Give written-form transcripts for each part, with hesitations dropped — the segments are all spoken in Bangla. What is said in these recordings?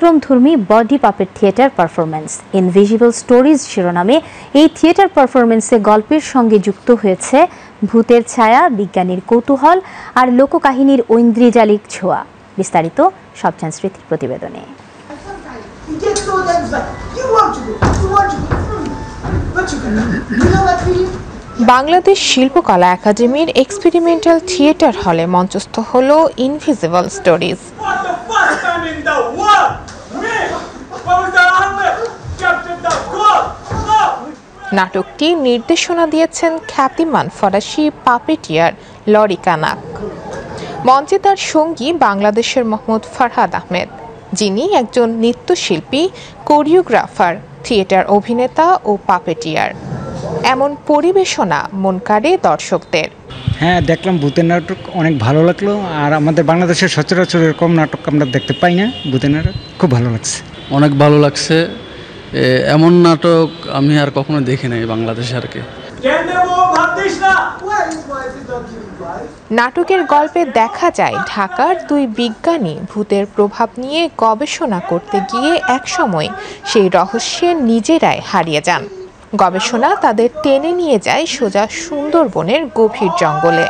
ব্যতিক্রমধর্মী body puppet theatre performance invisible stories শিরোনামে এই থিয়েটার পারফরমেন্সে গল্পের সঙ্গে যুক্ত হয়েছে ভূতের ছায়া, বিজ্ঞানীর কৌতূহল আর লোককাহিনীর ঐন্দ্রিজালিক ছোঁয়া। বিস্তারিত সবচান স্মৃতির প্রতিবেদনে। বাংলাদেশ শিল্পকলা একাডেমির এক্সপেরিমেন্টাল থিয়েটার হলে মঞ্চস্থ হল ইনভিজিবল স্টোরিজ। নাটকটি নির্দেশনা দিয়েছেন খ্যাতিমান ফরাসি পাপেটিয়ার লরি কানাক। মঞ্চে তার সঙ্গী বাংলাদেশের মোহাম্মদ ফারহাদ আহমেদ, যিনি একজন নৃত্যশিল্পী, কোরিওগ্রাফার, থিয়েটার অভিনেতা ও পাপেটিয়ার। এমন পরিবেশনা মন কাড়ে দর্শকদের। হ্যাঁ, দেখলাম ভূতের নাটক, অনেক ভালো লাগলো। আর আমাদের বাংলাদেশের সচরাচর এরকম নাটক আমরা দেখতে পাই না। ভূতের নাটক খুব ভালো লাগছে, অনেক ভালো লাগছে। এমন নাটক আমি আর কখনো দেখি নাই বাংলাদেশে আর কি। নাটকের গল্পে দেখা যায় ঢাকার দুই বিজ্ঞানী ভূতের প্রভাব নিয়ে গবেষণা করতে গিয়ে একসময় সেই রহস্যে নিজেরাই হারিয়ে যান। গবেষণা তাদের টেনে নিয়ে যায় সোজা সুন্দরবনের গভীর জঙ্গলে।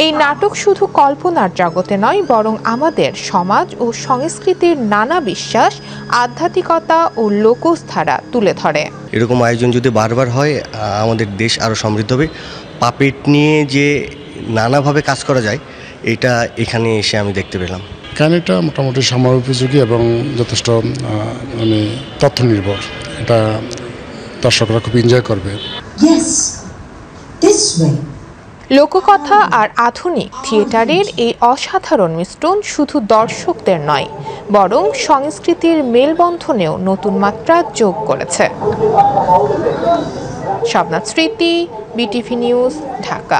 এই নাটক শুধু কল্পনার জগতে নয়, বরং আমাদের সমাজ ও সংস্কৃতির নানা বিশ্বাস, আধ্যাত্মিকতা ও লোকধারা তুলে ধরে। এরকম আয়োজন যদি বারবার হয়, আমাদের দেশ আরও সমৃদ্ধ হবে। পাপেট নিয়ে যে নানাভাবে কাজ করা যায়, এটা এখানে এসে আমি দেখতে পেলাম। কাহিনীটা মোটামুটি সময় উপযোগী এবং যথেষ্ট তথ্য নির্ভর। এটা দর্শকরা খুব এনজয় করবে। লোককথা আর আধুনিক থিয়েটারের এই অসাধারণ মিশ্রণ শুধু দর্শকদের নয়, বরং সংস্কৃতির মেলবন্ধনেও নতুন মাত্রা যোগ করেছে। শবনাথ স্মৃতি, বিটিভি নিউজ, ঢাকা।